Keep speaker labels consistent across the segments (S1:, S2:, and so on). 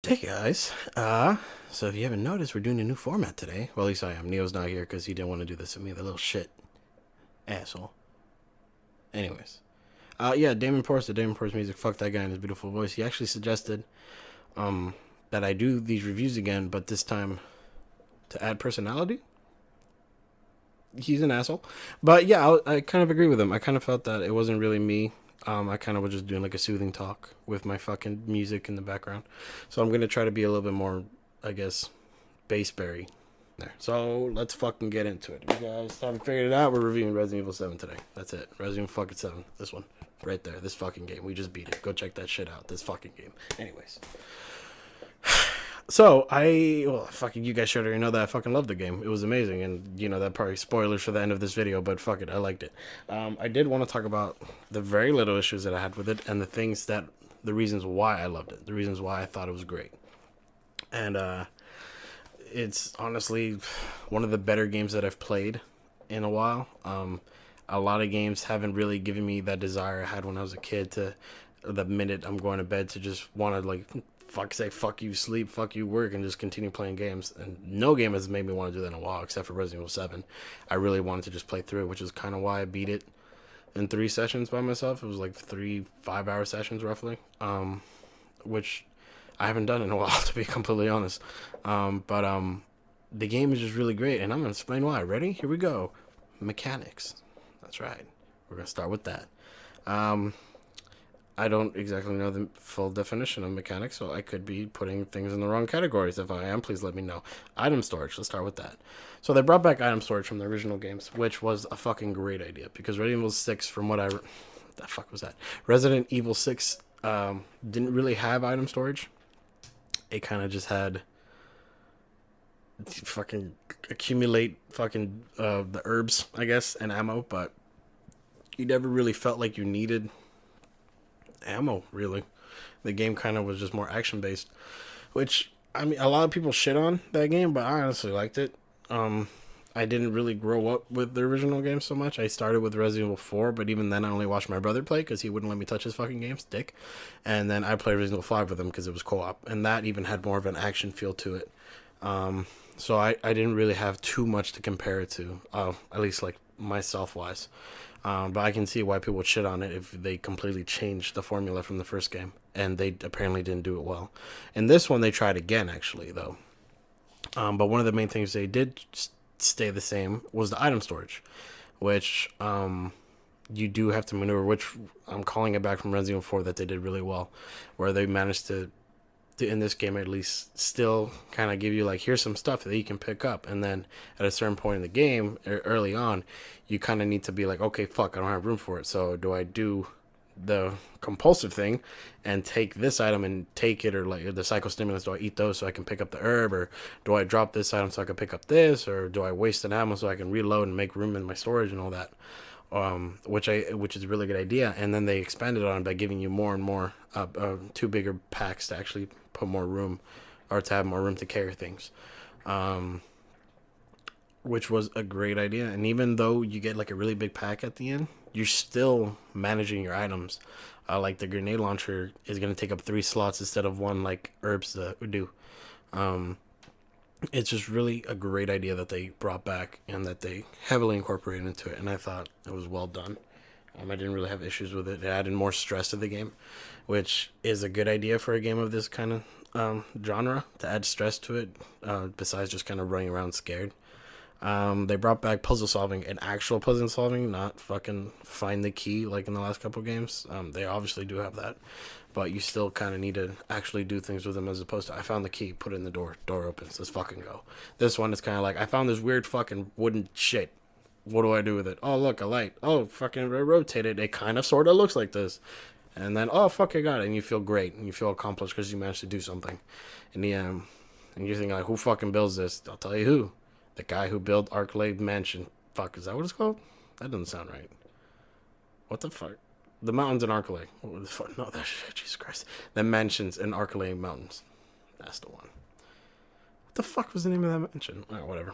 S1: Hey guys, so if you haven't noticed, we're doing a new format today. Well, at least I am. Neo's not here because he didn't want to do this with me, the little shit asshole. Anyways, yeah, Damon Porst music. Fuck that guy and his beautiful voice. He actually suggested, um, that I do these reviews again, but this time to add personality. He's an asshole, but yeah, I kind of agree with him. I kind of felt that it wasn't really me. I kind of was just doing like a soothing talk with my fucking music in the background, so I'm gonna try to be a little bit more, I guess, Bassberry there. So let's fucking get into it. If you guys haven't figured it out, we're reviewing Resident Evil 7 today. That's it. Resident Evil fucking 7. This one. Right there. This fucking game. We just beat it. Go check that shit out. This fucking game. Anyways. So, fucking, you guys should already know that I fucking loved the game. It was amazing. And, that probably spoilers for the end of this video, but fuck it. I liked it. I did want to talk about the very little issues that I had with it and the reasons why I loved it. The reasons why I thought it was great. And, it's honestly one of the better games that I've played in a while. A lot of games haven't really given me that desire I had when I was a kid to the minute I'm going to bed to just want to say fuck you sleep, fuck you work, and just continue playing games. And no game has made me want to do that in a while except for Resident Evil 7. I really wanted to just play through it, which is kind of why I beat it in 3 sessions by myself. It was like 3 5-hour sessions roughly, which I haven't done in a while, to be completely honest. But the game is just really great, and I'm going to explain why. Ready? Here we go. Mechanics. That's right. We're going to start with that. I don't exactly know the full definition of mechanics, so I could be putting things in the wrong categories. If I am, please let me know. Item storage. Let's start with that. So they brought back item storage from the original games, which was a fucking great idea, because Resident Evil 6, from what the fuck was that? Resident Evil 6 didn't really have item storage. It kind of just had fucking accumulate fucking the herbs, I guess, and ammo, but you never really felt like you needed ammo, really. The game kind of was just more action based, which, I mean, a lot of people shit on that game, but I honestly liked it. I didn't really grow up with the original game so much. I started with Resident Evil 4, but even then I only watched my brother play because he wouldn't let me touch his fucking games, dick. And then I played Resident Evil 5 with him because it was co-op, and that even had more of an action feel to it. So I didn't really have too much to compare it to, at least like myself-wise. But I can see why people would shit on it if they completely changed the formula from the first game, and they apparently didn't do it well. In this one, they tried again, actually, though. But one of the main things they did stay the same was the item storage, which you do have to maneuver, which I'm calling it back from Resident Evil 4 that they did really well, where they managed to in this game at least, still kind of give you like, here's some stuff that you can pick up, and then at a certain point in the game, early on, you kind of need to be like, okay, fuck, I don't have room for it, so do I do the compulsive thing and take this item and take it, or like the psychostimulants, do I eat those so I can pick up the herb, or do I drop this item so I can pick up this, or do I waste an ammo so I can reload and make room in my storage and all that, which is a really good idea. And then they expanded on it by giving you more and more 2 bigger packs to actually put more room, or to have more room to carry things, which was a great idea. And even though you get like a really big pack at the end, you're still managing your items. Like the grenade launcher is going to take up 3 slots instead of 1 like herbs would do. It's just really a great idea that they brought back and that they heavily incorporated into it, and I thought it was well done. I didn't really have issues with it. It added more stress to the game, which is a good idea for a game of this kind of genre, to add stress to it, besides just kind of running around scared. They brought back puzzle solving, and actual puzzle solving, not fucking find the key like in the last couple games. They obviously do have that, but you still kind of need to actually do things with them, as opposed to, I found the key, put it in the door opens, let's fucking go. This one is kind of like, I found this weird fucking wooden shit. What do I do with it? Oh, look, a light. Oh, fucking rotate it. It kind of sort of looks like this. And then, oh, fuck, I got it. And you feel great. And you feel accomplished because you managed to do something. And and you're thinking, like, who fucking builds this? I'll tell you who. The guy who built Arcade Mansion. Fuck, is that what it's called? That doesn't sound right. What the fuck? The mountains in Arcade. What the fuck? No, that's Jesus Christ. The mansions in Arcade Mountains. That's the one. What the fuck was the name of that mansion? Oh, whatever.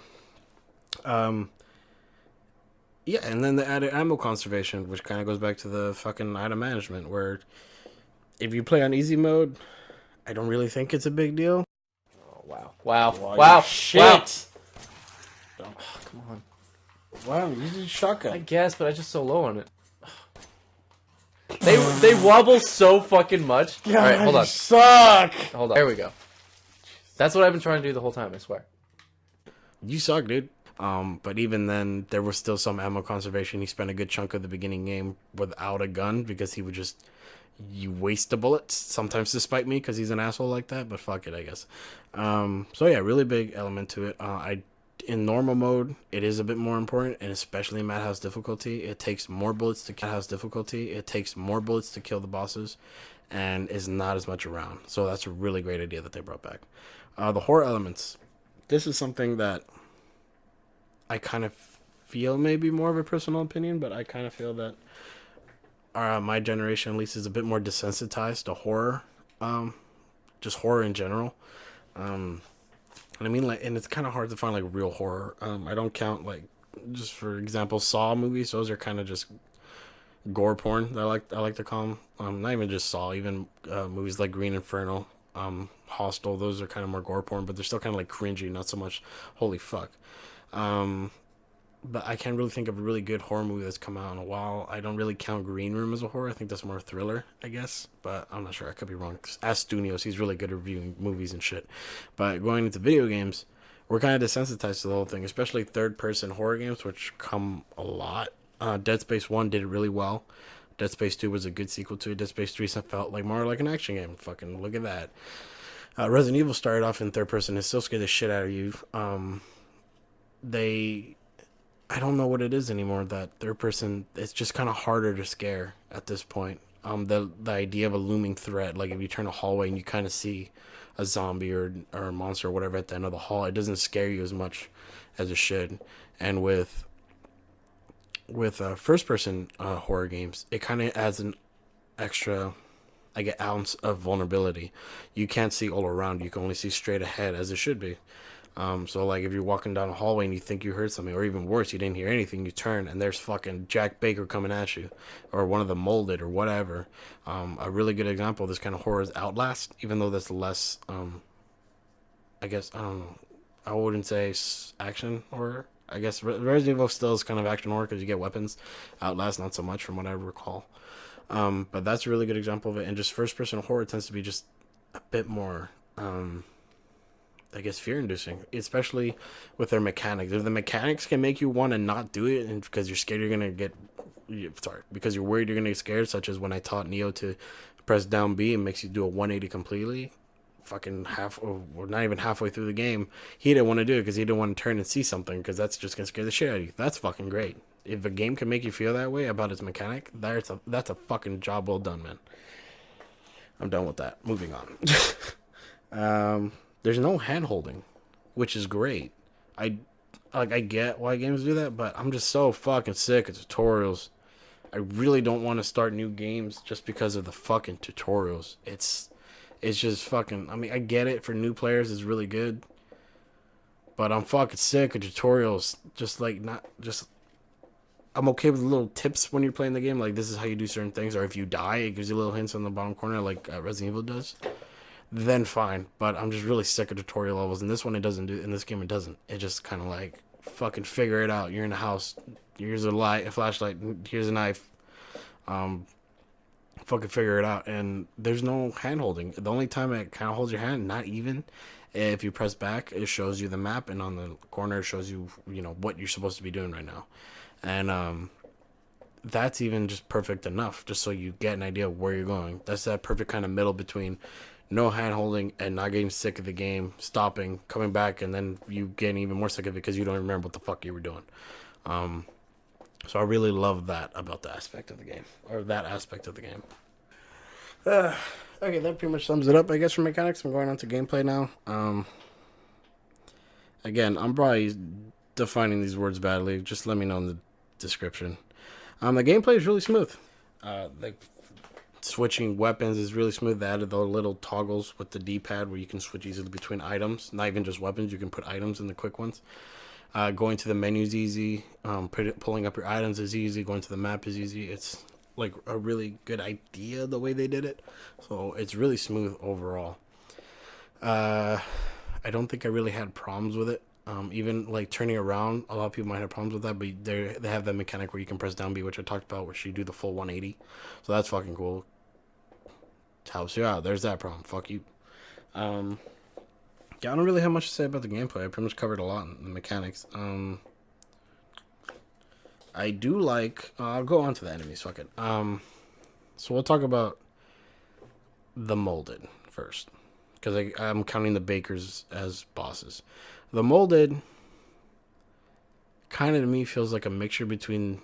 S1: Yeah, and then they added ammo conservation, which kind of goes back to the fucking item management, where if you play on easy mode, I don't really think it's a big deal.
S2: Oh, wow. Wow.
S1: Wow,
S2: Wow.
S1: shit.
S2: Wow. Oh, come on.
S1: Wow, you did shotgun.
S2: I guess, but I just so low on it. They wobble so fucking much.
S1: God,
S2: Alright, hold on.
S1: Suck.
S2: Hold on. There we go. That's what I've been trying to do the whole time, I swear.
S1: You suck, dude. But even then, there was still some ammo conservation. He spent a good chunk of the beginning game without a gun because he would just waste the bullets. Sometimes to spite me because he's an asshole like that. But fuck it, I guess. So yeah, really big element to it. In normal mode, it is a bit more important, and especially in Madhouse difficulty, it takes more bullets to kill the bosses, and is not as much around. So that's a really great idea that they brought back. The horror elements. This is something that I kind of feel maybe more of a personal opinion, but I kind of feel that my generation at least is a bit more desensitized to horror, just horror in general. And I mean, like, and it's kind of hard to find like real horror. I don't count like, just for example, Saw movies. Those are kind of just gore porn. I like to call them. Not even just Saw, even movies like Green Inferno, Hostel. Those are kind of more gore porn, but they're still kind of like cringy, not so much holy fuck. But I can't really think of a really good horror movie that's come out in a while. I don't really count Green Room as a horror. I think that's more a thriller, I guess. But I'm not sure. I could be wrong. Ask Stunios. He's really good at reviewing movies and shit. But going into video games, we're kind of desensitized to the whole thing, especially third-person horror games, which come a lot. Dead Space 1 did it really well. Dead Space 2 was a good sequel to it. Dead Space 3 felt like more like an action game. Fucking look at that. Resident Evil started off in third person. It still scared the shit out of you. I don't know what it is anymore. That third person, it's just kind of harder to scare at this point. The idea of a looming threat, like if you turn a hallway and you kind of see a zombie or a monster or whatever at the end of the hall, it doesn't scare you as much as it should. And with first person horror games, it kind of adds an extra, like, an ounce of vulnerability. You can't see all around. You can only see straight ahead, as it should be. So like if you're walking down a hallway and you think you heard something, or even worse, you didn't hear anything, you turn and there's fucking Jack Baker coming at you, or one of the molded or whatever. A really good example of this kind of horror is Outlast, even though that's less, I guess, I don't know, I wouldn't say action horror. I guess Resident Evil still is kind of action horror because you get weapons. Outlast, not so much from what I recall. But that's a really good example of it. And just first person horror tends to be just a bit more, I guess, fear-inducing, especially with their mechanics. If the mechanics can make you want to not do it, and because you're scared you're gonna because you're worried you're gonna get scared, such as when I taught Neo to press down B and makes you do a 180 completely, fucking or not even halfway through the game, he didn't want to do it because he didn't want to turn and see something, because that's just gonna scare the shit out of you. That's fucking great. If a game can make you feel that way about its mechanic, that's a fucking job well done, man. I'm done with that. Moving on. There's no hand holding, which is great. I get why games do that, but I'm just so fucking sick of tutorials. I really don't want to start new games just because of the fucking tutorials. It's just fucking, I mean, I get it, for new players it's really good, but I'm fucking sick of tutorials. I'm okay with little tips when you're playing the game, like this is how you do certain things, or if you die, it gives you little hints on the bottom corner, like Resident Evil does. Then fine, but I'm just really sick of tutorial levels. In this one, it doesn't do. In this game, it doesn't. It just kind of like, fucking figure it out. You're in a house. Here's a flashlight. Here's a knife. Fucking figure it out. And there's no hand holding. The only time it kind of holds your hand, not even, if you press back, it shows you the map, and on the corner it shows you, what you're supposed to be doing right now. And that's even just perfect enough, just so you get an idea of where you're going. That's that perfect kind of middle between no hand holding and not getting sick of the game, stopping, coming back, and then you getting even more sick of it because you don't remember what the fuck you were doing. So I really love that about the aspect of the game, or that aspect of the game. Okay, that pretty much sums it up, I guess, for mechanics. I'm going on to gameplay now. Again, I'm probably defining these words badly. Just let me know in the description. The gameplay is really smooth. Like, switching weapons is really smooth. They added the little toggles with the D-pad where you can switch easily between items. Not even just weapons, you can put items in the quick ones. Going to the menu is easy. Pulling up your items is easy. Going to the map is easy. It's like a really good idea the way they did it. So it's really smooth overall. I don't think I really had problems with it. Even like turning around, a lot of people might have problems with that, but they have that mechanic where you can press down B, which I talked about, where you do the full 180. So that's fucking cool. Helps you out. There's that problem. Fuck you. Um, yeah, I don't really have much to say about the gameplay. I pretty much covered a lot in the mechanics. I do like. I'll go on to the enemies. Fuck it. So we'll talk about the molded first, because I'm counting the bakers as bosses. The molded kind of to me feels like a mixture between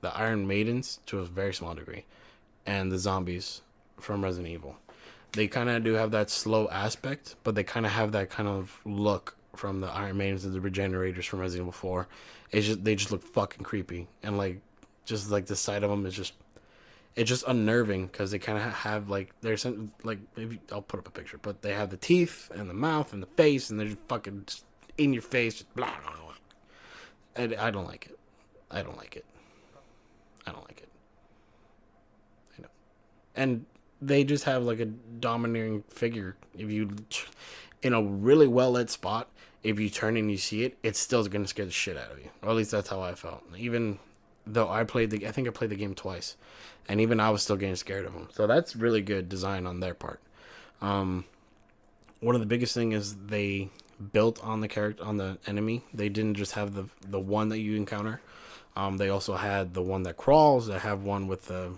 S1: the Iron Maidens to a very small degree and the zombies from Resident Evil. They kind of do have that slow aspect, but they kind of have that kind of look from the Iron Maidens and the Regenerators from Resident Evil 4. It's just they just look fucking creepy, and like just like the sight of them is just it's just unnerving because they kind of have like there's some like maybe I'll put up a picture, but they have the teeth and the mouth and the face, and they're just fucking just in your face, just blah blah blah. And I don't like it. I don't like it. I don't like it. I know. And they just have like a domineering figure. If you in a really well lit spot, if you turn and you see it, it's still gonna scare the shit out of you. Or at least that's how I felt. Even though I think I played the game twice, and even I was still getting scared of them. So that's really good design on their part. One of the biggest thing is they built on the character on the enemy. They didn't just have the one that you encounter. They also had the one that crawls. They have one with the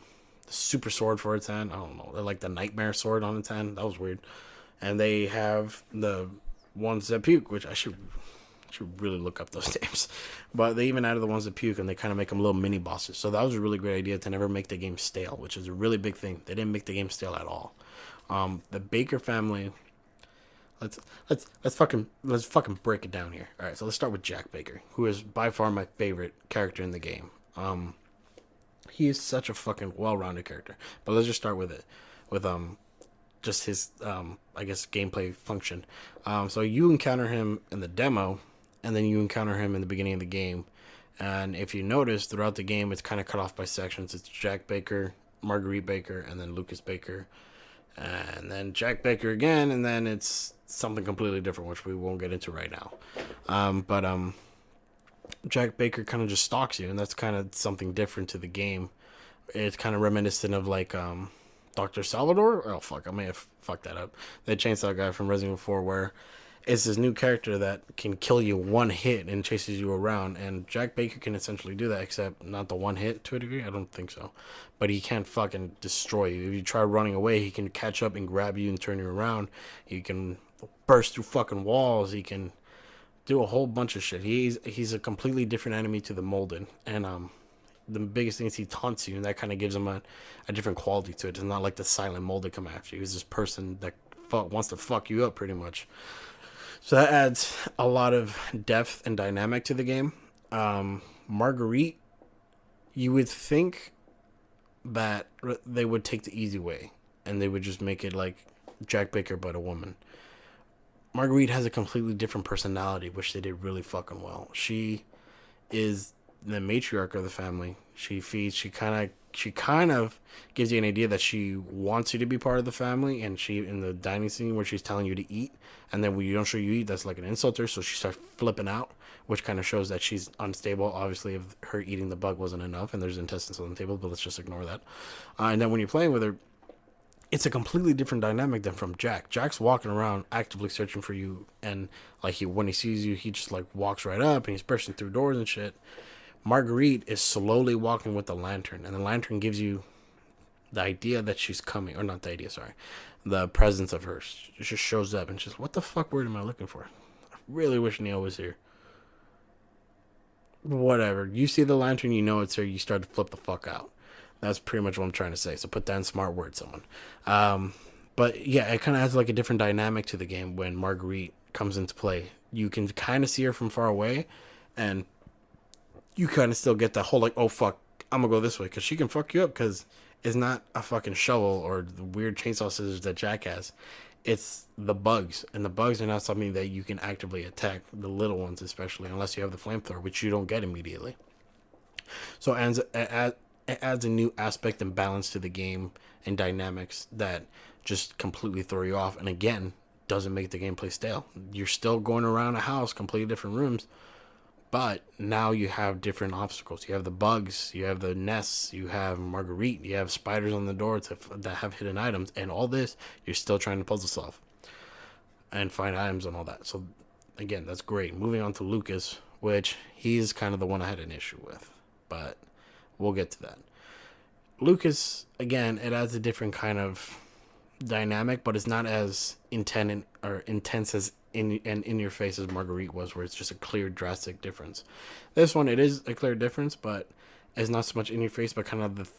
S1: super sword for its hand. I don't know. They're like the nightmare sword on its hand. That was weird. And they have the ones that puke, which I should really look up those names. But they even added the ones that puke, and they kind of make them little mini bosses. So that was a really great idea to never make the game stale, which is a really big thing. They didn't make the game stale at all. The Baker family. Let's fucking break it down here. All right, so let's start with Jack Baker, who is by far my favorite character in the game. He is such a fucking well-rounded character. But let's just start with it, with just his I guess gameplay function. So you encounter him in the demo, and then you encounter him in the beginning of the game. And if you notice, throughout the game, it's kind of cut off by sections. It's Jack Baker, Marguerite Baker, and then Lucas Baker, and then Jack Baker again, and then it's something completely different, which we won't get into right now. But Jack Baker kind of just stalks you, and that's kind of something different to the game. It's kind of reminiscent of like Dr. Salvador. Oh fuck, I may have fucked that up. That chainsaw guy from Resident Evil 4, where it's this new character that can kill you one hit and chases you around, and Jack Baker can essentially do that, except not the one hit to a degree. I don't think so, but he can't fucking destroy you. If you try running away, he can catch up and grab you and turn you around. He can burst through fucking walls. He can do a whole bunch of shit. He's a completely different enemy to the molded, and the biggest thing is he taunts you, and that kind of gives him a different quality to it. It's not like the silent molded come after you. He's this person that wants to fuck you up pretty much. So that adds a lot of depth and dynamic to the game. Marguerite, you would think that they would take the easy way, and they would just make it like Jack Baker but a woman. Marguerite has a completely different personality, which they did really fucking well. She is the matriarch of the family. She feeds. She kind of gives you an idea that she wants you to be part of the family. And she, in the dining scene where she's telling you to eat, and then when you don't show you eat, that's like an insult to her. So she starts flipping out, which kind of shows that she's unstable. Obviously, if her eating the bug wasn't enough, and there's intestines on the table, but let's just ignore that. And then when you're playing with her, it's a completely different dynamic than from Jack. Jack's walking around actively searching for you, and like when he sees you, he just like walks right up and he's bursting through doors and shit. Marguerite is slowly walking with the lantern, and the lantern gives you the idea that she's coming, or not the idea, sorry, the presence of her. It just shows up, and she's, what the fuck word am I looking for? I really wish Neo was here. Whatever. You see the lantern, you know it's her, you start to flip the fuck out. That's pretty much what I'm trying to say. So put that in smart words, someone. But yeah, it kind of adds like a different dynamic to the game when Marguerite comes into play. You can kind of see her from far away, and you kind of still get that whole like, oh fuck, I'm gonna go this way, because she can fuck you up, because it's not a fucking shovel or the weird chainsaw scissors that Jack has. It's the bugs, and the bugs are not something that you can actively attack, the little ones especially, unless you have the flamethrower, which you don't get immediately. So it adds a new aspect and balance to the game and dynamics that just completely throw you off, and again, doesn't make the gameplay stale. You're still going around a house, completely different rooms, but now you have different obstacles. You have the bugs, you have the nests, you have Marguerite, you have spiders on the door that have hidden items, and all this, you're still trying to puzzle solve and find items and all that. So, again, that's great. Moving on to Lucas, which he's kind of the one I had an issue with, but we'll get to that. Lucas, again, it adds a different kind of dynamic, but it's not as intense as in your face as Marguerite was, where it's just a clear, drastic difference. This one, it is a clear difference, but it's not so much in your face, but kind of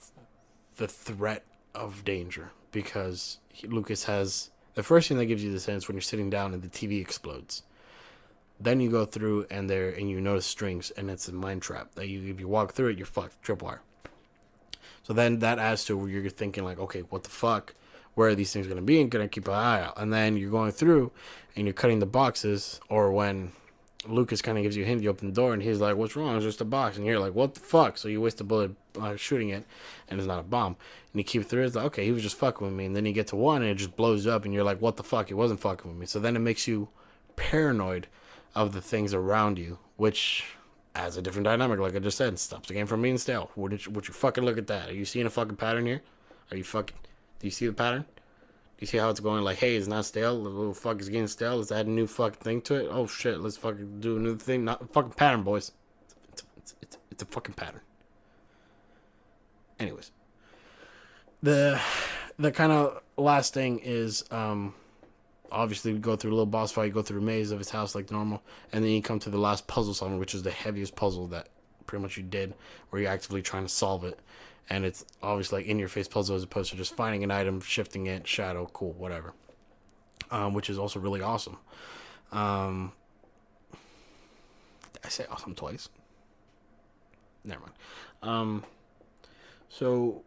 S1: the threat of danger, because Lucas has the first thing that gives you the sense when you're sitting down and the TV explodes. Then you go through and you notice strings, and it's a mine trap that if you walk through it, you're fucked, tripwire. So then that adds to where you're thinking like, okay, what the fuck? Where are these things going to be? And going to keep an eye out. And then you're going through and you're cutting the boxes, or when Lucas kind of gives you a hint, you open the door and he's like, what's wrong? It's just a box. And you're like, what the fuck? So you waste a bullet shooting it, and it's not a bomb. And you keep through it. It's like, okay, he was just fucking with me. And then you get to one and it just blows up and you're like, what the fuck? He wasn't fucking with me. So then it makes you paranoid of the things around you, which adds a different dynamic. Like I just said, stops the game from being stale. Would you fucking look at that? Are you seeing a fucking pattern here? Do you see the pattern? Do you see how it's going? Like, hey, it's not stale. The little fuck is getting stale. Let's add a new fucking thing to it. Oh shit, let's fucking do a new thing. Not a fucking pattern, boys. It's a fucking pattern. Anyways, the kind of last thing is obviously we go through a little boss fight. You go through a maze of his house like normal, and then you come to the last puzzle solving, which is the heaviest puzzle that pretty much you did, where you're actively trying to solve it. And it's obviously like in your face puzzle as opposed to just finding an item, shifting it, shadow, cool, whatever. Which is also really awesome. Did I say awesome twice? Never mind. So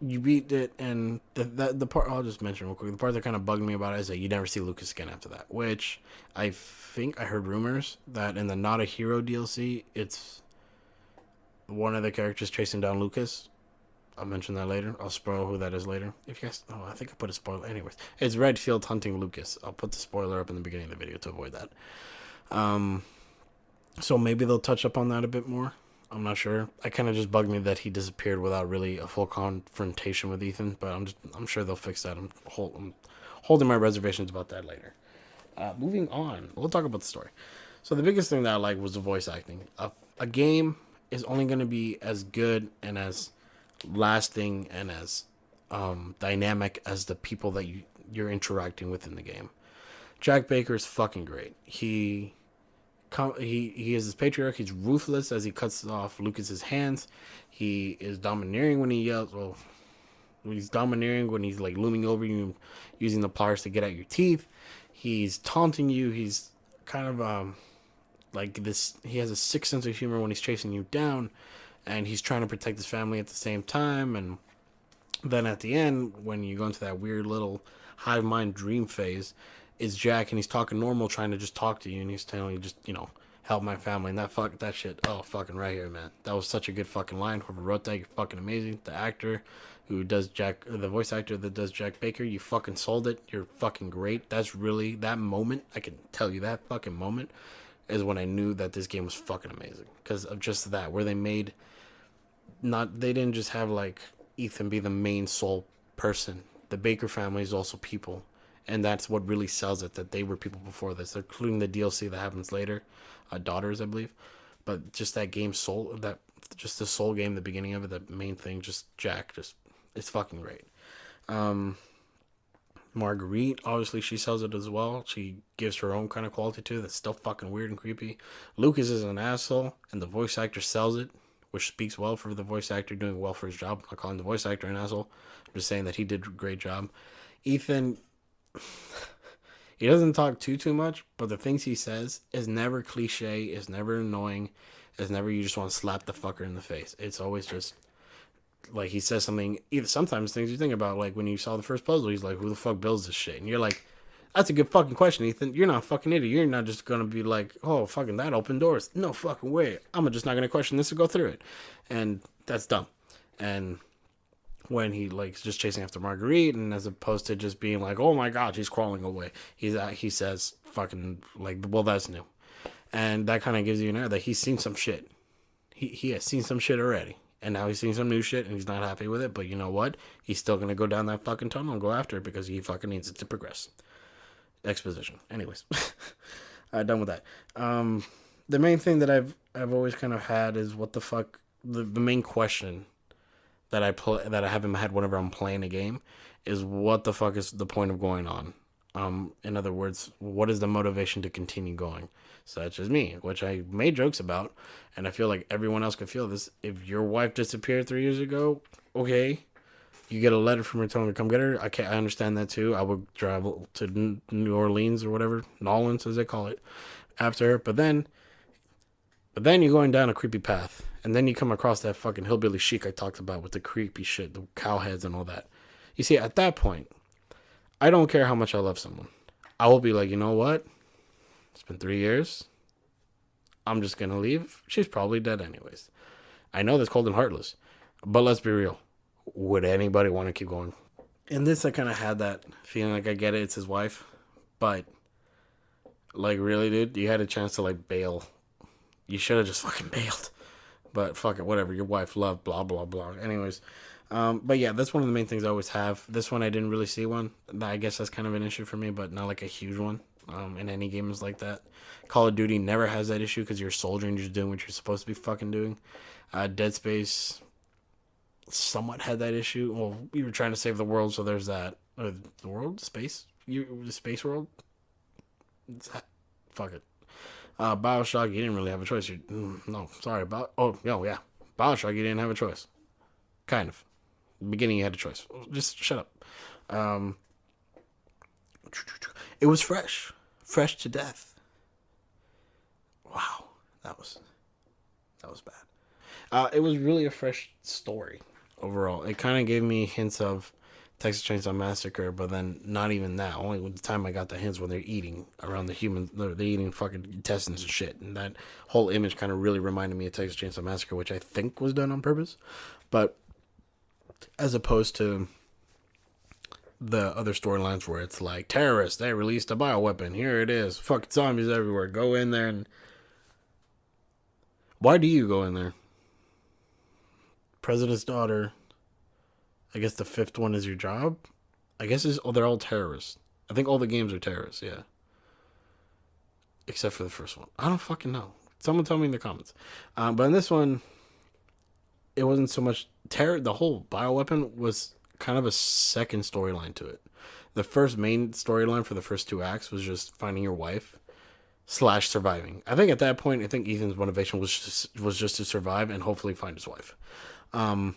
S1: you beat it, and the part I'll just mention real quick. The part that kind of bugged me about it is that you never see Lucas again after that. Which I think I heard rumors that in the Not a Hero DLC, it's one of the characters chasing down Lucas. I'll mention that later. I'll spoil who that is later. If you guys, I think I put a spoiler. Anyways, it's Redfield hunting Lucas. I'll put the spoiler up in the beginning of the video to avoid that. So maybe they'll touch up on that a bit more. I'm not sure. I kind of just bugged me that he disappeared without really a full confrontation with Ethan, but I'm sure they'll fix that. I'm holding my reservations about that later. Moving on, we'll talk about the story. So the biggest thing that I liked was the voice acting. A game is only going to be as good and as lasting and as dynamic as the people that you're interacting with in the game. Jack Baker is fucking great. He is his patriarch. He's ruthless as he cuts off Lucas's hands. He is domineering when he yells. Well, he's domineering when he's like looming over you, using the pliers to get at your teeth. He's taunting you. He's kind of like this. He has a sick sense of humor when he's chasing you down, and he's trying to protect his family at the same time. And then at the end, when you go into that weird little hive mind dream phase, is Jack, and he's talking normal, trying to just talk to you, and he's telling you just, help my family, and that shit, oh, fucking right here, man. That was such a good fucking line. Whoever wrote that, you're fucking amazing. The actor who does the voice actor that does Jack Baker, you fucking sold it. You're fucking great. That's really, that moment, I can tell you that fucking moment is when I knew that this game was fucking amazing. Because of just that, where they didn't just have, like, Ethan be the main sole person. The Baker family is also people. And that's what really sells it, that they were people before this, including the DLC that happens later, Daughters, I believe. But just that game, just the soul game, the beginning of it, the main thing, just Jack, it's fucking great. Marguerite, obviously, she sells it as well. She gives her own kind of quality to it that's still fucking weird and creepy. Lucas is an asshole, and the voice actor sells it, which speaks well for the voice actor doing well for his job. I'm not calling the voice actor an asshole. I'm just saying that he did a great job. Ethan, he doesn't talk too much, but the things he says is never cliche, is never annoying, is never you just want to slap the fucker in the face. It's always just like he says something, either sometimes things you think about, like when you saw the first puzzle, he's like, who the fuck builds this shit? And you're like, that's a good fucking question, Ethan. You're not a fucking idiot. You're not just gonna be like, oh, fucking that opened doors. No fucking way. I'm just not gonna question this or go through it. And that's dumb. And when he like is just chasing after Marguerite, and as opposed to just being like, oh my god, she's crawling away, he says fucking like, well, that's new. And that kind of gives you an idea that he's seen some shit. He has seen some shit already. And now he's seen some new shit and he's not happy with it. But you know what? He's still going to go down that fucking tunnel and go after it because he fucking needs it to progress. Exposition. Anyways. Done with that. The main thing that I've always kind of had is what the fuck. The main question that I have in my head whenever I'm playing a game is what the fuck is the point of going on? In other words, what is the motivation to continue going? Such as me, which I made jokes about, and I feel like everyone else could feel this. If your wife disappeared 3 years ago, okay, you get a letter from her telling her to come get her. I understand that too. I would travel to New Orleans or whatever, Nolans as they call it, after her. But then you're going down a creepy path, and then you come across that fucking hillbilly chic I talked about with the creepy shit, the cow heads and all that. You see, at that point, I don't care how much I love someone. I will be like, you know what? It's been 3 years. I'm just going to leave. She's probably dead anyways. I know that's cold and heartless. But let's be real. Would anybody want to keep going? In this, I kind of had that feeling like I get it. It's his wife. But, like, really, dude? You had a chance to, like, bail. You should have just fucking bailed. But fuck it, whatever. Your wife loved, blah, blah, blah. Anyways. But yeah, that's one of the main things I always have. This one, I didn't really see one. I guess that's kind of an issue for me, but not like a huge one. In any games like that. Call of Duty never has that issue because you're a soldier and you're just doing what you're supposed to be fucking doing. Dead Space somewhat had that issue. Well, you were trying to save the world, so there's that. The world? Space? The space world? Fuck it. Bioshock, you didn't really have a choice. No, sorry. Yeah. Bioshock, you didn't have a choice. Kind of. Beginning, you had a choice. Just shut up. It was fresh to death. Wow, that was bad. It was really a fresh story overall. It kind of gave me hints of Texas Chainsaw Massacre, but then not even that. Only with the time I got the hints when they're eating around the humans, they're eating fucking intestines and shit, and that whole image kind of really reminded me of Texas Chainsaw Massacre, which I think was done on purpose, but as opposed to the other storylines where it's like, terrorists, they released a bioweapon, here it is, fucking zombies everywhere, go in there. And why do you go in there? President's daughter. I guess the fifth one is your job. I guess they're all terrorists. I think all the games are terrorists, yeah, except for the first one. I don't fucking know. Someone tell me in the comments. But in this one, it wasn't so much terror. The whole bioweapon was kind of a second storyline to it. The first main storyline for the first two acts was just finding your wife / surviving. I think at that point, I think Ethan's motivation was just to survive and hopefully find his wife. And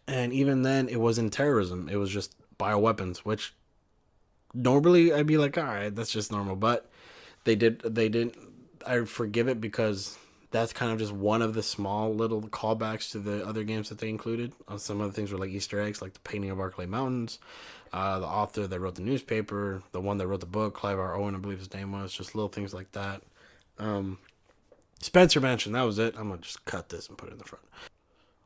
S1: even then, it wasn't terrorism. It was just bioweapons, which normally I'd be like, all right, that's just normal. But they didn't. I forgive it because that's kind of just one of the small little callbacks to the other games that they included. Some of the things were like Easter eggs, like the painting of Arklay Mountains, the author that wrote the newspaper, the one that wrote the book, Clive R. Owen, I believe his name was, just little things like that. Spencer Mansion, that was it. I'm going to just cut this and put it in the front.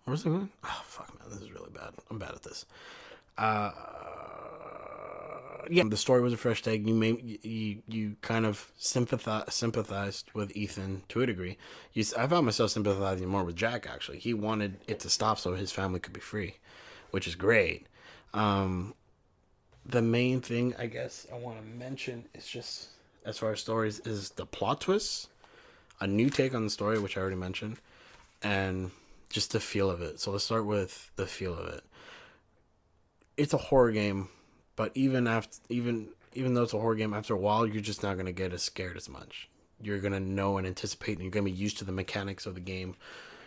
S1: Where's it going? Oh, fuck, man, this is really bad. I'm bad at this. Yeah, the story was a fresh take. You kind of sympathized with Ethan to a degree. I found myself sympathizing more with Jack, actually. He wanted it to stop so his family could be free, which is great. The main thing I guess I want to mention is just, as far as stories, is the plot twists, a new take on the story, which I already mentioned, and just the feel of it. So let's start with the feel of it. It's a horror game. But even though it's a horror game, after a while, you're just not going to get as scared as much. You're going to know and anticipate, and you're going to be used to the mechanics of the game,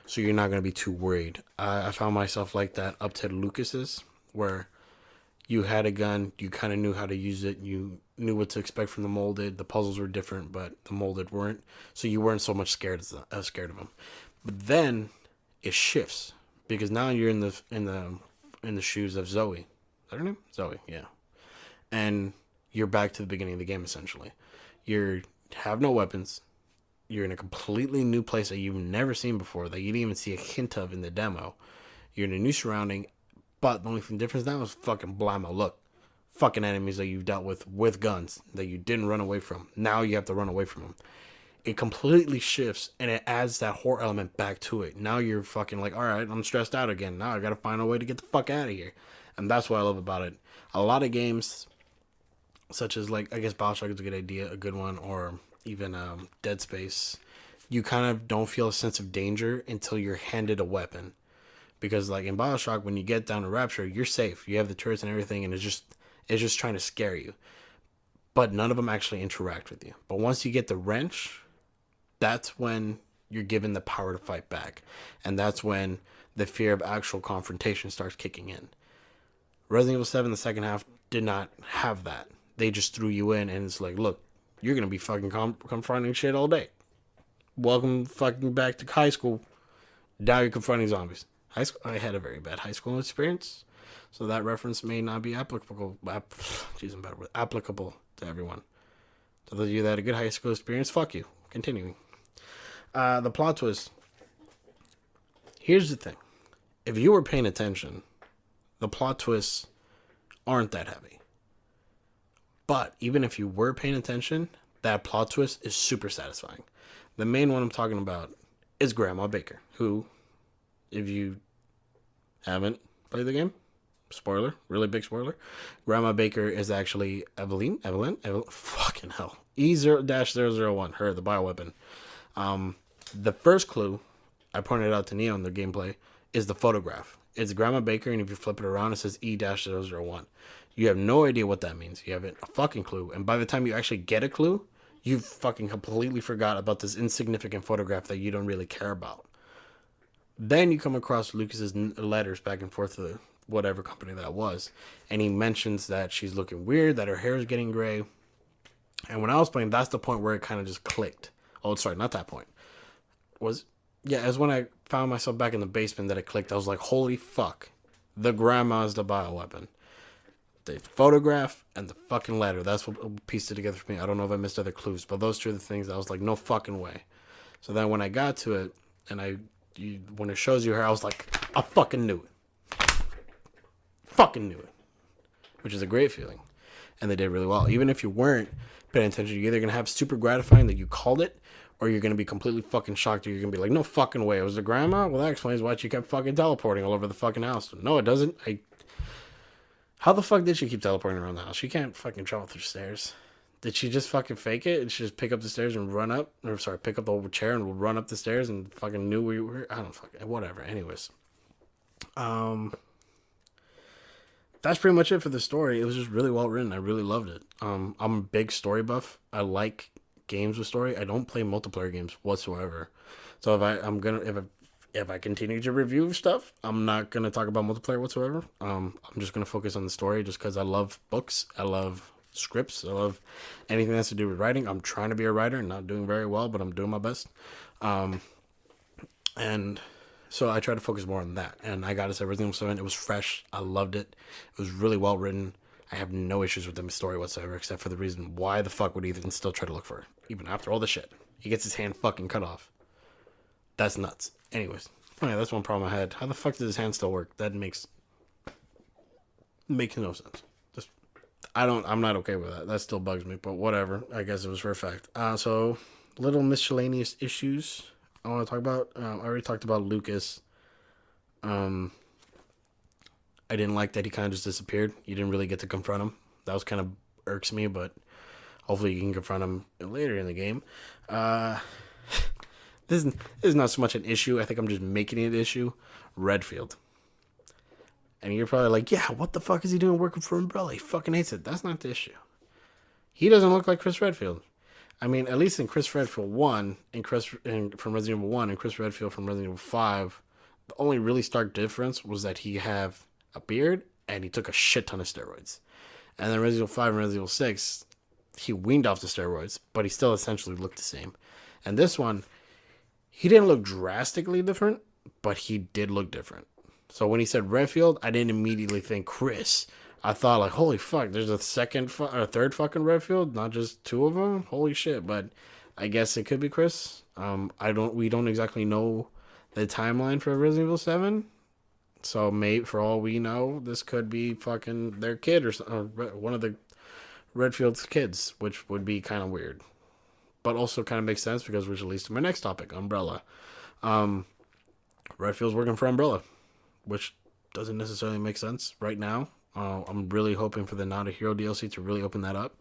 S1: so you're not going to be too worried. I found myself like that up to Lucas's, where you had a gun, you kind of knew how to use it, you knew what to expect from the molded. The puzzles were different, but the molded weren't, so you weren't so much scared of them. But then it shifts, because now you're in the shoes of Zoe. Is that her name? Zoe, yeah. And you're back to the beginning of the game, essentially. You have no weapons. You're in a completely new place that you've never seen before, that you didn't even see a hint of in the demo. You're in a new surrounding, But the only thing difference now is fucking blammo. Look, fucking enemies that you dealt with guns that you didn't run away from. Now you have to run away from them. It completely shifts and it adds that horror element back to it. Now you're fucking like, all right, I'm stressed out again. Now I gotta find a way to get the fuck out of here. And that's what I love about it. A lot of games, such as like, I guess Bioshock is a good idea, a good one, or even Dead Space, you kind of don't feel a sense of danger until you're handed a weapon. Because like in Bioshock, when you get down to Rapture, you're safe. You have the turrets and everything, and it's just trying to scare you. But none of them actually interact with you. But once you get the wrench, that's when you're given the power to fight back. And that's when the fear of actual confrontation starts kicking in. Resident Evil 7, the second half, did not have that. They just threw you in and it's like, look, you're going to be fucking confronting shit all day. Welcome fucking back to high school. Now you're confronting zombies. High school, I had a very bad high school experience. So that reference may not be applicable to everyone. To those of you that had a good high school experience, fuck you. Continuing. The plot twist. Here's the thing. If you were paying attention, the plot twists aren't that heavy. But even if you were paying attention, that plot twist is super satisfying. The main one I'm talking about is Grandma Baker, who, if you haven't played the game, spoiler, really big spoiler, Grandma Baker is actually Evelyn, fucking hell, E-0-001, her, the bioweapon. The first clue I pointed out to Neo in the gameplay is the photograph. It's Grandma Baker, and if you flip it around, it says E-001. You have no idea what that means. You haven't a fucking clue. And by the time you actually get a clue, you've fucking completely forgot about this insignificant photograph that you don't really care about. Then you come across Lucas's letters back and forth to whatever company that was. And he mentions that she's looking weird, that her hair is getting gray. And when I was playing, that's the point where it kind of just clicked. Oh, sorry, not that point. It was when I found myself back in the basement that it clicked. I was like, holy fuck. The grandma's the bioweapon. The photograph and the fucking letter. That's what pieced it together for me. I don't know if I missed other clues, but those two are the things that I was like, no fucking way. So then when I got to it, and when it shows you her, I was like, I fucking knew it. Fucking knew it. Which is a great feeling. And they did really well. Even if you weren't paying attention, you're either going to have super gratifying that you called it, or you're going to be completely fucking shocked, or you're going to be like, no fucking way. It was the grandma? Well, that explains why she kept fucking teleporting all over the fucking house. No, it doesn't. How the fuck did she keep teleporting around the house? She can't fucking travel through stairs. Did she just fucking fake it? And she just pick up the stairs and run up? Or, sorry, pick up the old chair and run up the stairs and fucking knew we were? I don't fucking... Whatever. Anyways. That's pretty much it for the story. It was just really well written. I really loved it. I'm a big story buff. I like games with story. I don't play multiplayer games whatsoever. So if I continue to review stuff, I'm not going to talk about multiplayer whatsoever. I'm just going to focus on the story just because I love books. I love scripts. I love anything that has to do with writing. I'm trying to be a writer, not doing very well, but I'm doing my best. And so I try to focus more on that. And I got to say, Resident Evil 7, it was fresh. I loved it. It was really well written. I have no issues with the story whatsoever, except for the reason why the fuck would Ethan still try to look for her, even after all the shit. He gets his hand fucking cut off. That's nuts. Anyways, yeah, that's one problem I had. How the fuck does his hand still work? That makes no sense. I'm not okay with that. That still bugs me, but whatever. I guess it was for a fact. So little miscellaneous issues I want to talk about. I already talked about Lucas. I didn't like that he kind of just disappeared. You didn't really get to confront him. That was kind of irks me, but hopefully you can confront him later in the game. This is not so much an issue. I think I'm just making it an issue. Redfield. And you're probably like, yeah, what the fuck is he doing working for Umbrella? He fucking hates it. That's not the issue. He doesn't look like Chris Redfield. I mean, at least in Chris Redfield 1, from Resident Evil 1, and Chris Redfield from Resident Evil 5, the only really stark difference was that he had a beard and he took a shit ton of steroids. And then Resident Evil 5 and Resident Evil 6, he weaned off the steroids, but he still essentially looked the same. And this one, he didn't look drastically different, but he did look different. So when he said Redfield, I didn't immediately think Chris. I thought like, holy fuck, there's a third fucking Redfield, not just two of them. Holy shit! But I guess it could be Chris. We don't exactly know the timeline for Resident Evil 7. So, mate, for all we know, this could be fucking their kid or one of the Redfield's kids, which would be kind of weird. But also kind of makes sense because which leads to my next topic, Umbrella. Redfield's working for Umbrella, which doesn't necessarily make sense right now. I'm really hoping for the Not a Hero DLC to really open that up.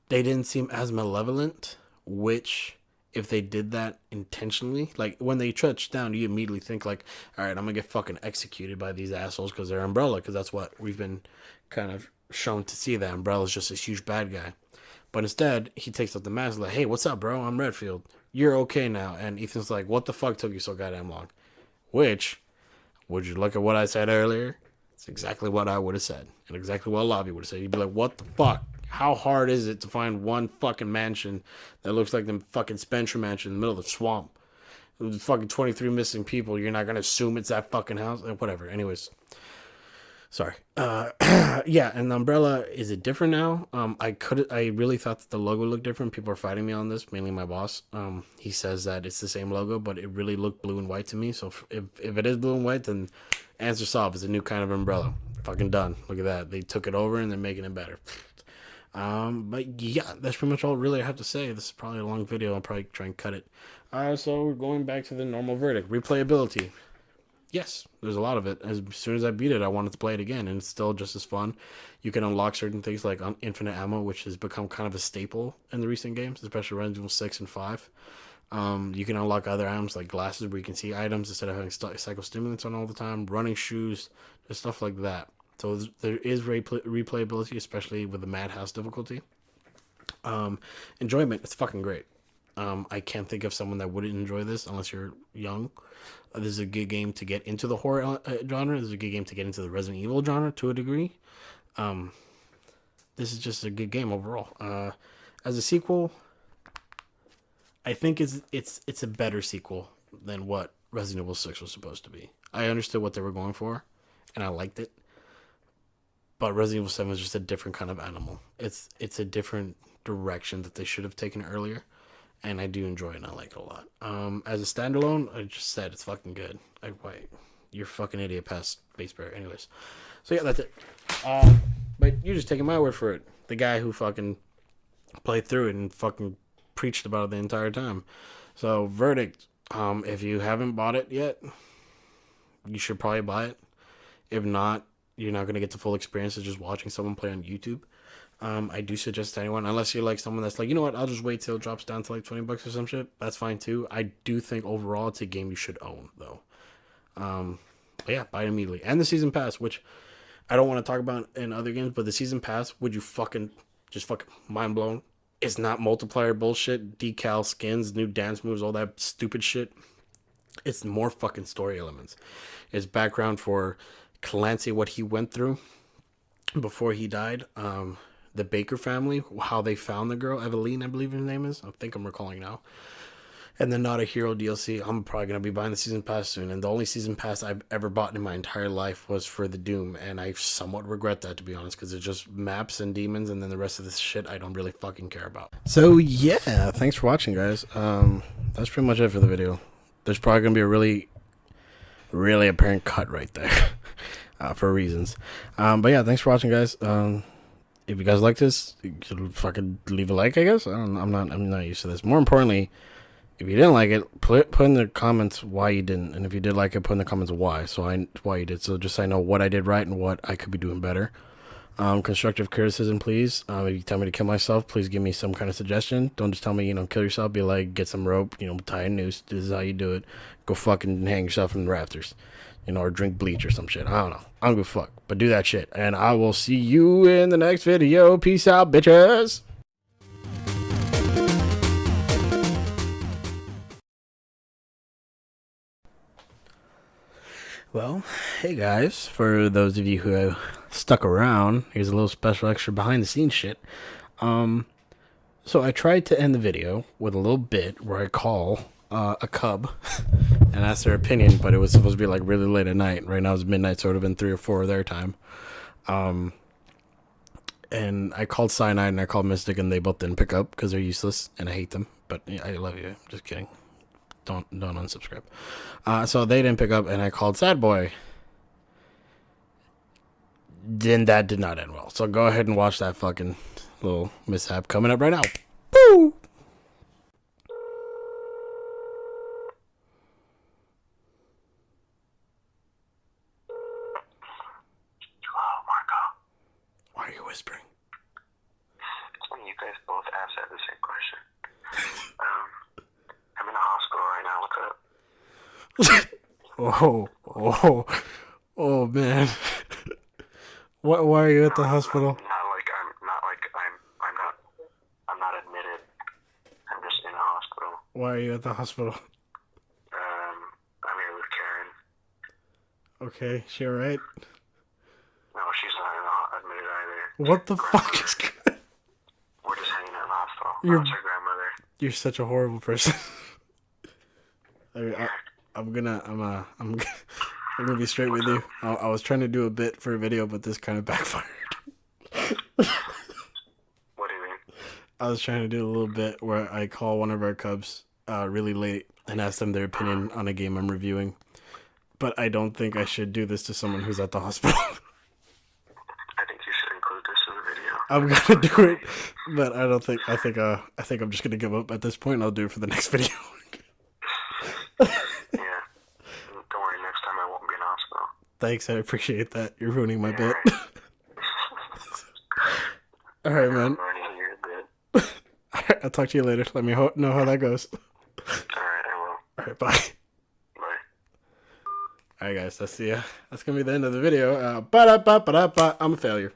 S1: They didn't seem as malevolent, which if they did that intentionally, like when they touch down, you immediately think like, all right, I'm gonna get fucking executed by these assholes because they're Umbrella, because that's what we've been kind of shown to see, that Umbrella's just this huge bad guy. But instead, he takes up the mask like, hey, what's up, bro? I'm Redfield. You're okay now. And Ethan's like, what the fuck took you so goddamn long? Which, would you look at what I said earlier? It's exactly what I would have said. And exactly what Lobby would have said. You'd be like, what the fuck? How hard is it to find one fucking mansion that looks like the fucking Spencer mansion in the middle of the swamp? With fucking 23 missing people, you're not going to assume it's that fucking house? Whatever. Anyways. Sorry. Yeah, and the umbrella, is it different now? I really thought that the logo looked different. People are fighting me on this, mainly my boss. He says that it's the same logo, but it really looked blue and white to me. So if it is blue and white, then answer solved. It's a new kind of umbrella. Fucking done. Look at that. They took it over and they're making it better. But yeah, that's pretty much all really I have to say. This is probably a long video. I'll probably try and cut it. So going back to the normal verdict, replayability. Yes, there's a lot of it. As soon as I beat it, I wanted to play it again, and it's still just as fun. You can unlock certain things like infinite ammo, which has become kind of a staple in the recent games, especially Resident Evil 6 and 5. You can unlock other items like glasses where you can see items instead of having psychostimulants on all the time, running shoes, just stuff like that. So there is replayability, especially with the Madhouse difficulty. Enjoyment, it's fucking great. I can't think of someone that wouldn't enjoy this unless you're young. This is a good game to get into the horror genre. This is a good game to get into the Resident Evil genre to a degree. This is just a good game overall. As a sequel, I think it's a better sequel than what Resident Evil 6 was supposed to be. I understood what they were going for, and I liked it. But Resident Evil 7 is just a different kind of animal. It's a different direction that they should have taken earlier. And I do enjoy it and I like it a lot. As a standalone, I just said it's fucking good. Wait, you're fucking idiot past Bassbear. Anyways. So yeah, that's it. But you're just taking my word for it. The guy who fucking played through it and fucking preached about it the entire time. So, verdict. If you haven't bought it yet, you should probably buy it. If not, you're not going to get the full experience of just watching someone play on YouTube. I do suggest to anyone, unless you're like someone that's like, you know what, I'll just wait till it drops down to like $20 or some shit. That's fine too. I do think overall it's a game you should own though. But yeah, buy it immediately. And the season pass, which I don't want to talk about in other games, but the season pass, would you fucking mind blown? It's not multiplayer bullshit, decal skins, new dance moves, all that stupid shit. It's more fucking story elements. It's background for Clancy, what he went through before he died. The Baker family, how they found the girl, Eveline, I believe her name is. I think I'm recalling now. And then Not a Hero DLC. I'm probably going to be buying the season pass soon. And the only season pass I've ever bought in my entire life was for the Doom. And I somewhat regret that, to be honest, because it's just maps and demons. And then the rest of this shit I don't really fucking care about. So yeah, thanks for watching, guys. That's pretty much it for the video. There's probably going to be a really, really apparent cut right there. For reasons. But yeah, thanks for watching, guys. If you guys like this, you should fucking leave a like, I guess. I'm not used to this. More importantly, if you didn't like it, put in the comments why you didn't, and if you did like it, put in the comments why you did. So just so I know what I did right and what I could be doing better. Constructive criticism, please. If you tell me to kill myself, please give me some kind of suggestion. Don't just tell me, kill yourself. Be like, get some rope, tie a noose. This is how you do it. Go fucking hang yourself from the rafters. Or drink bleach or some shit. I don't know. I don't give a fuck. But do that shit. And I will see you in the next video. Peace out, bitches. Well, hey guys. For those of you who have stuck around, here's a little special extra behind the scenes shit. So I tried to end the video with a little bit where I call a cub and ask their opinion, but it was supposed to be like really late at night. Right now it's midnight, so it would have been 3 or 4 of their time. And I called Cyanide and I called Mystic, and they both didn't pick up because they're useless and I hate them. But yeah, I love you. Just kidding. don't unsubscribe. So they didn't pick up, and I called Sad Boy. Then that did not end well. So go ahead and watch that fucking little mishap coming up right now. Woo!
S3: Hello, Marco.
S1: Why are you whispering?
S3: It's when you guys both asked that the same question. I'm in a hospital right now. What's up?
S1: Oh, man. Why are you at the hospital?
S3: I'm not admitted. I'm just in a hospital.
S1: Why are you at the hospital?
S3: I'm here with Karen.
S1: Okay, she alright?
S3: No, she's not admitted either.
S1: What the fuck is good?
S3: We're just hanging out in the hospital.
S1: You're-
S3: That's her grandmother.
S1: You're such a horrible person. I'm gonna be straight with you. I was trying to do a bit for a video, but this kind of backfired.
S3: What do you mean?
S1: I was trying to do a little bit where I call one of our Cubs really late and ask them their opinion on a game I'm reviewing. But I don't think I should do this to someone who's at the hospital.
S3: I think you should include this in the video.
S1: I'm gonna do it, but I don't think. I think I'm just gonna give up at this point. And I'll do it for the next video.
S3: Yeah. Don't worry, next time I won't be in hospital.
S1: Thanks, I appreciate that. You're ruining my bit. All right, man.
S3: Ruining your bit.
S1: All right, I'll talk to you later. Let me know how that goes.
S3: Alright, I will.
S1: All right, bye.
S3: Bye.
S1: All right, guys. That's gonna be the end of the video. Ba-da-ba-ba-da-ba. I'm a failure.